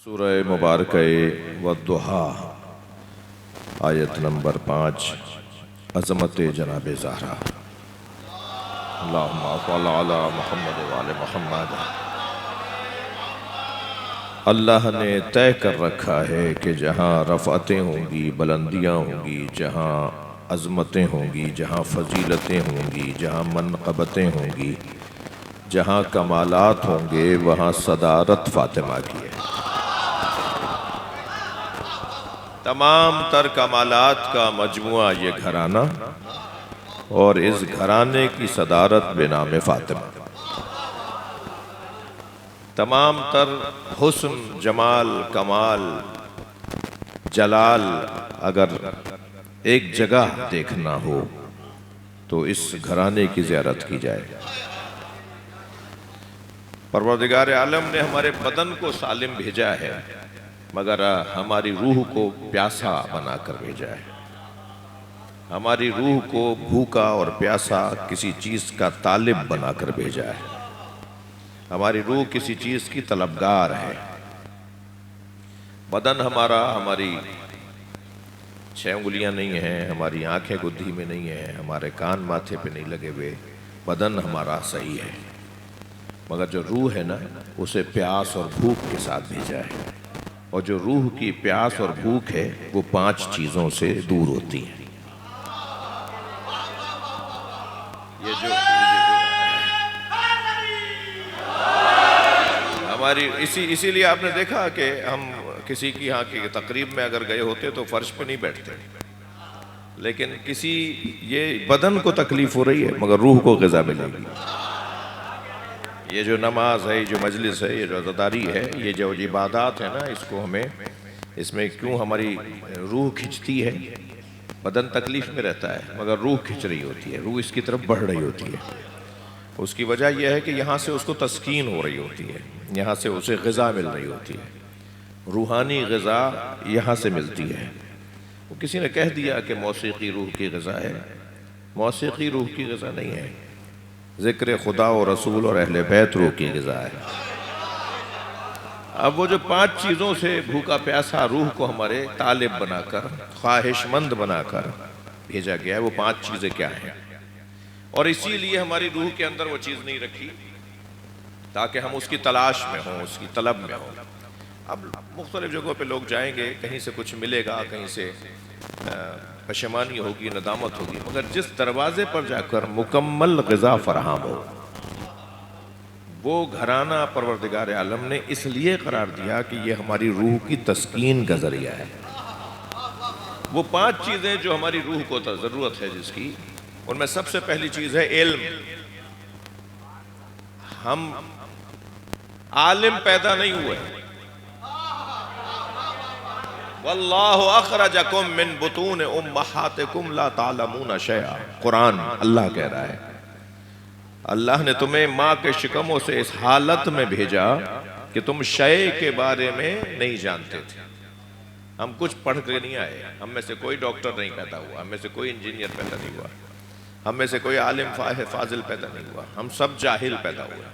सूरह मुबारक वद्दुहा आयत नंबर 5 अज़मत जनाब ज़हरा अल्लाहुम्मा सल्लि अला मुहम्मद व आले मुहम्मद। अल्लाह ने तय कर रखा है कि जहाँ रफ़अतें होंगी, बुलंदियाँ होंगी, जहाँ अज़मतें होंगी, जहाँ फ़जीलतें होंगी, जहाँ मनक़बतें होंगी, जहाँ कमालात होंगे, वहाँ सदारत फ़ातिमा की है। तमाम तर कमालात का मजमुआ ये घराना और इस घराने की सदारत बेनाम फ़ातिमा। तमाम तर हुस्न, जमाल, कमाल, जलाल अगर एक जगह देखना हो तो इस घराने की ज़ियारत की जाए। परवरदिगार आलम ने हमारे बदन को सालिम भेजा है, मगर हमारी रूह को प्यासा बनाकर भेजा है। हमारी रूह को भूखा और प्यासा किसी चीज़ का तालिब बनाकर भेजा है। हमारी रूह किसी चीज़ की तलबगार है। बदन हमारा, हमारी 6 उंगलियां नहीं हैं, हमारी आंखें गुद्दी में नहीं हैं, हमारे कान माथे पे नहीं लगे हुए, बदन हमारा सही है, मगर जो रूह है ना, उसे प्यास और भूख के साथ भेजा है। और जो रूह की प्यास और भूख है वो 5 चीज़ों से दूर होती है। ये जो हमारी इसीलिए आपने देखा कि हम किसी की यहाँ की तकरीब में अगर गए होते तो फर्श पे नहीं बैठते, लेकिन किसी ये बदन को तकलीफ हो रही है मगर रूह को ग़िज़ा मिलेगी। ये जो नमाज है, ये जो मजलिस है, ये जो अज़ादारी है, ये जो इबादत है ना, इसको हमें इसमें क्यों हमारी रूह खिंचती है। बदन तकलीफ़ में रहता है मगर रूह खिंच रही होती है, रूह इसकी तरफ बढ़ रही होती है। उसकी वजह यह है कि यहाँ से उसको तस्कीन हो रही होती है, यहाँ से उसे ग़िज़ा मिल रही होती है, रूहानी ग़िज़ा यहाँ से मिलती है। वो किसी ने कह दिया कि मौसीक़ी रूह की ग़िज़ा है, मौसीक़ी रूह की ग़िज़ा नहीं है। ज़िक्र खुदा और रसूल और अहले बैत रूह की ग़िज़ा है। अब वो जो 5 चीज़ों से भूखा प्यासा रूह को हमारे तालिब बनाकर, ख्वाहिशमंद बनाकर भेजा गया है, वो 5 चीज़ें क्या हैं? और इसीलिए हमारी रूह के अंदर वो चीज़ नहीं रखी ताकि हम उसकी तलाश में हों, उसकी तलब में हों। अब मुख्तलिफ़ जगहों पे लोग जाएंगे, कहीं से कुछ मिलेगा, कहीं से पशेमानी होगी, नदामत होगी, मगर जिस दरवाजे पर जाकर मुकम्मल ग़िज़ा फराहम हो, वो घराना परवरदिगार आलम ने इसलिए करार दिया कि ये हमारी रूह की तस्कीन का ज़रिया है। वो 5 चीज़ें जो हमारी रूह को ज़रूरत है जिसकी, उनमें सबसे पहली चीज़ है इल्म। हम आलिम पैदा नहीं हुए। वल्लाहु अखरजकुम मिन बुतून उम्महातिकुम ला तालमूना शैआ। कुरान अल्लाह कह रहा है, अल्लाह ने तुम्हें माँ के शिकमों से इस हालत में भेजा कि तुम शय के बारे में नहीं जानते थे। हम कुछ पढ़ के नहीं आए, हम में से कोई डॉक्टर नहीं पैदा हुआ, हम में से कोई इंजीनियर पैदा नहीं हुआ, हम में से कोई आलिम फाजिल पैदा नहीं हुआ, हम सब जाहिल पैदा हुए।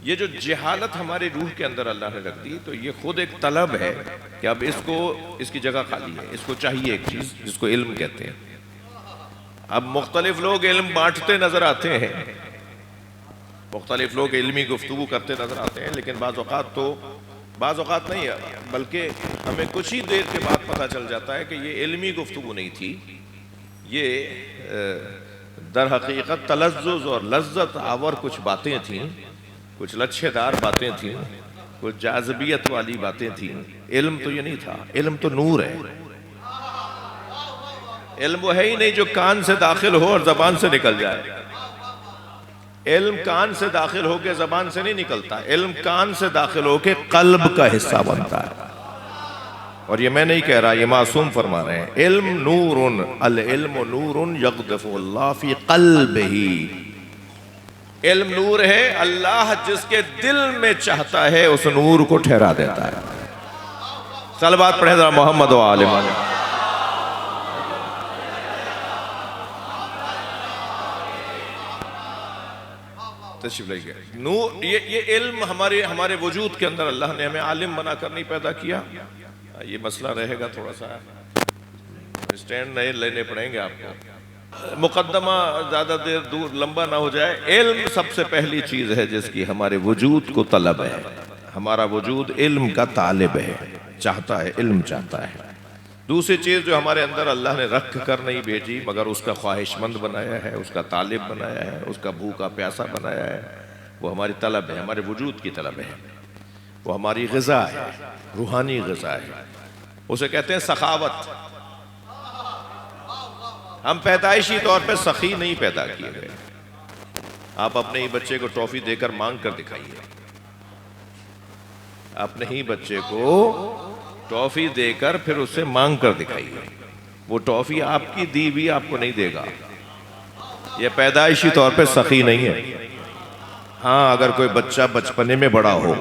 ये जो जहालत हमारी रूह के अंदर अल्लाह ने रख दी, तो ये खुद एक तलब है कि अब इसको, इसकी जगह खाली है, इसको चाहिए एक चीज़ जिसको इल्म कहते हैं। अब मुख्तलिफ लोग इल्म बांटते नज़र आते हैं, मुख्तलिफ लोग इल्मी गुफ्तगू करते नज़र आते हैं, लेकिन बाज़ औक़ात नहीं है, बल्कि हमें कुछ ही देर के बाद पता चल जाता है कि ये इल्मी गुफ्तगू नहीं थी, ये दर हकीकत तलज़्ज़ुज़ और लज़्ज़त आवर कुछ बातें थीं, कुछ लच्छेदार बातें थीं, कुछ जाज़बियत वाली बातें थीं। इल्म तो ये नहीं था, इल्म तो नूर है। इल्म वो है ही नहीं जो कान से दाखिल हो और ज़बान से निकल जाए। इल्म कान से दाखिल होके ज़बान से नहीं निकलता, इल्म कान से दाखिल होके क़ल्ब का हिस्सा बनता है। और ये मैं नहीं कह रहा, ये मासूम फरमा रहे हैं, इल्म नूरुन, अल इल्म नूरुन यग़्दिफ़ुल्लाह फ़ी क़ल्बिही। इल्म नूर है, अल्लाह जिसके दिल में चाहता है उस नूर को ठहरा देता है। सलवात पढ़े जरा मोहम्मद व आले मोहम्मद। तशरीफ लाइए। नूर, ये इल्म हमारे वजूद के अंदर अल्लाह ने हमें आलिम बनाकर नहीं पैदा किया। ये मसला रहेगा, थोड़ा सा स्टैंड नए लेने पड़ेंगे आपको। मुकद्दमा ज़्यादा देर दूर लंबा ना हो जाए। इल्म सबसे पहली चीज़ है जिसकी हमारे वजूद को तलब है। हमारा वजूद इल्म का तालिब है, चाहता है, इल्म चाहता है। दूसरी चीज़ जो हमारे अंदर अल्लाह ने रख कर नहीं भेजी मगर उसका ख्वाहिशमंद बनाया है, उसका तालिब बनाया है, उसका भूखा प्यासा बनाया है, वो हमारी तलब है, हमारे वजूद की तलब है। वो हमारी ग़िज़ा है, रूहानी ग़िज़ा है। उसे कहते हैं सखावत। हम पैदाइशी तौर पर सखी नहीं पैदा किए गए। आप अपने ही बच्चे को टॉफी देकर मांग कर दिखाइए, अपने ही बच्चे को टॉफी देकर फिर उससे मांग कर दिखाइए। वो टॉफी आपकी दी भी आपको नहीं देगा। ये पैदाइशी तौर पे सखी नहीं है। हाँ, अगर कोई बच्चा बचपने में बड़ा हो,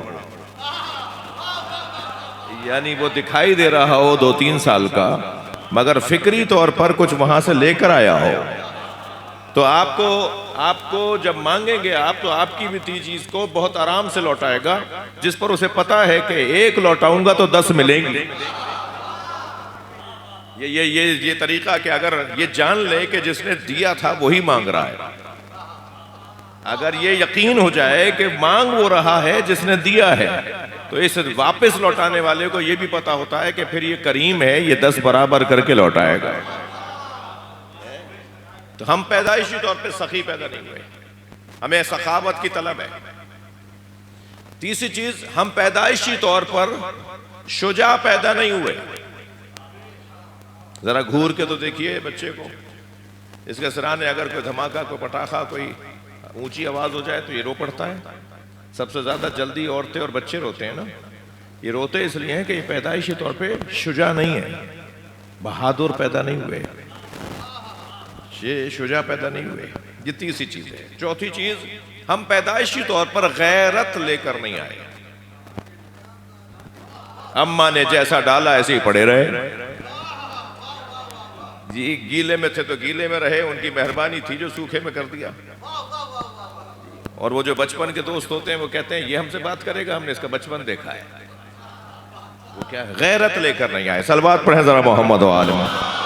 यानी वो दिखाई दे रहा हो 2-3 साल का, मगर फिक्री तौर पर कुछ वहां से लेकर आया हो, तो आपको जब मांगेंगे आप, तो आपकी भी चीज को बहुत आराम से लौटाएगा, जिस पर उसे पता है कि एक लौटाऊंगा तो 10 मिलेंगे। ये तरीका कि अगर ये जान ले कि जिसने दिया था वही मांग रहा है, अगर ये यकीन हो जाए कि मांग वो रहा है जिसने दिया है, तो इस वापस लौटाने वाले को ये भी पता होता है कि फिर ये करीम है, ये 10 बराबर करके लौटाएगा। तो हम पैदाइशी तौर पे सखी पैदा नहीं हुए, हमें सखावत की तलब है। तीसरी चीज, हम पैदाइशी तौर पर शुजा पैदा नहीं हुए। जरा घूर के तो देखिए बच्चे को, इसके सिराने अगर कोई धमाका, कोई पटाखा, कोई ऊंची आवाज हो जाए तो ये रो पड़ता है। सबसे ज्यादा जल्दी औरतें और बच्चे रोते हैं ना। ये रोते इसलिए हैं कि ये पैदाइशी तौर पे शुजा नहीं है, बहादुर पैदा नहीं हुए, ये शुजा पैदा नहीं हुए। ये तीसरी चीज है। चौथी चीज, हम पैदाइशी तौर पर गैरत लेकर नहीं आए। अम्मा ने जैसा डाला ऐसे ही पड़े रहे। जी, गीले में थे तो गीले में रहे, उनकी मेहरबानी थी जो सूखे में कर दिया। और वो जो बचपन के दोस्त होते हैं वो कहते हैं ये हमसे बात करेगा, हमने इसका बचपन देखा है। वो क्या है? गैरत लेकर नहीं आए। सलवात पढ़े जरा मोहम्मद व आले मोहम्मद।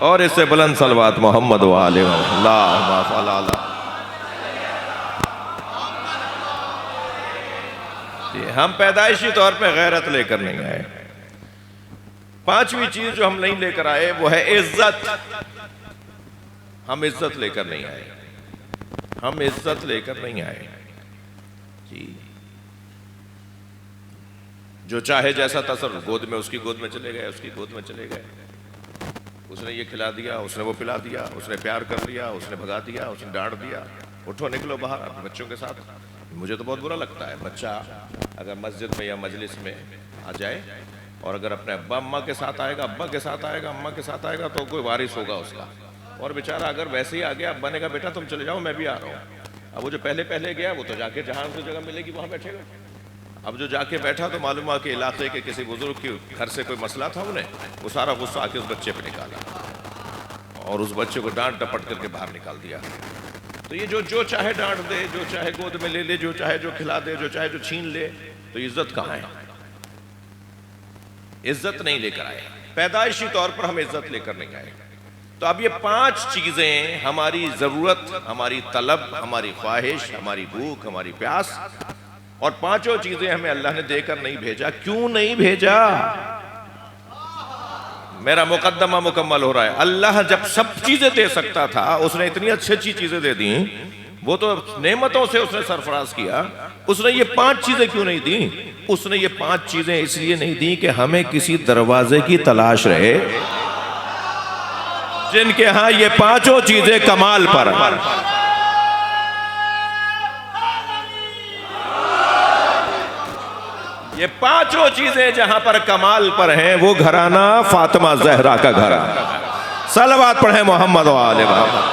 और इससे बुलंद सलवात मोहम्मद व आले मोहम्मद। हम पैदाइशी तौर पे गैरत लेकर नहीं आए। पांचवी चीज जो हम नहीं लेकर आए वो है इज्जत। हम इज्जत लेकर नहीं आए, हम इज्जत लेकर नहीं आए जी। जो चाहे जैसा तसर, गोद में उसकी गोद में चले गए, उसकी गोद में चले गए, उसने ये खिला दिया, उसने वो पिला दिया, उसने प्यार कर लिया, उसने भगा दिया, उसने डांट दिया, उठो निकलो बाहर अपने बच्चों के साथ। मुझे तो बहुत बुरा लगता है, बच्चा अगर मस्जिद में या मजलिस में आ जाए और अगर अपने अब्बा अम्मा के साथ आएगा, अब्बा के साथ आएगा, अम्मा के साथ आएगा, तो कोई वारिस होगा उसका। और बेचारा अगर वैसे ही आ गया, अब्बा ने कहा बेटा तुम चले जाओ, मैं भी आ रहा हूँ। अब वो जो पहले गया वो तो जाके जहाँ उसे जगह मिलेगी वहाँ बैठेगा। अब जो जाके बैठा तो मालूम हुआ कि इलाके के किसी बुजुर्ग के घर से कोई मसला था, उन्हें वो सारा गुस्सा आके उस बच्चे पे निकाला और उस बच्चे को डांट डपट करके बाहर निकाल दिया। तो ये जो चाहे डांट दे, जो चाहे गोद में ले ले, जो चाहे जो खिला दे, जो चाहे जो छीन ले, तो इज्जत कहाँ है? इज्जत नहीं लेकर आए। पैदाइशी तौर पर हम इज्जत लेकर नहीं आए। तो अब ये 5 चीजें, हमारी जरूरत, हमारी तलब, हमारी ख्वाहिश, हमारी भूख, हमारी प्यास, और 5 चीजें हमें अल्लाह ने देकर नहीं भेजा। क्यों नहीं भेजा? मेरा मुकद्दमा मुकम्मल हो रहा है। अल्लाह जब सब चीजें दे सकता था, उसने इतनी अच्छी चीजें दे दी, वो तो नेमतों से उसने सरफराज किया, उसने ये 5 चीजें क्यों नहीं दी? उसने ये 5 चीजें इसलिए नहीं दी कि हमें किसी दरवाजे की तलाश रहे जिनके यहां ये 5 चीजें कमाल पर। ये 5 चीजें जहां पर कमाल पर हैं, वो घराना फातिमा जहरा का घराना। सलवात पढ़े मोहम्मद व आले मोहम्मद।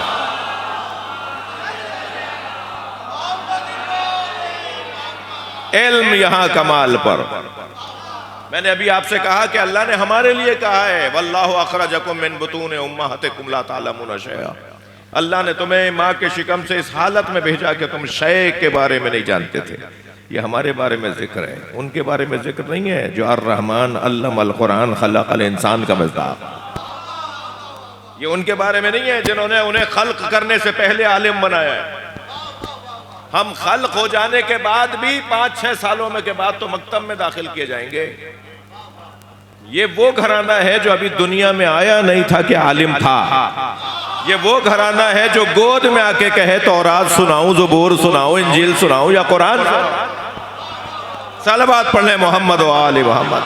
इल्म यहां कमाल पर। मैंने अभी आपसे कहा कि अल्लाह ने हमारे लिए कहा है वल्लाहु अखरजकुम मिन बुतून उम्महातिकुम ला तालमूना शैआ। अल्लाह ने तुम्हें माँ के शिकम से इस हालत में भेजा कि तुम शय के बारे में नहीं जानते थे। ये हमारे बारे में जिक्र है, उनके बारे में जिक्र नहीं है जो अर्रहमान अल्लमल कुरान खलक़ल इंसान का मज़दाक। ये उनके बारे में नहीं है जिन्होंने उन्हें खल्क करने से पहले आलिम बनाया है। हम खल्क हो जाने के बाद भी 5-6 सालों में के बाद तो मकतब में दाखिल किए जाएंगे। ये वो घराना है जो अभी दुनिया में आया नहीं था कि आलिम था। ये वो घराना है जो गोद में आके कहे तौरात सुनाऊं, ज़बूर सुनाऊं, इंजील सुनाऊं या कुरान सुनाऊं। सलावत पढ़ ले मोहम्मद व आले मोहम्मद।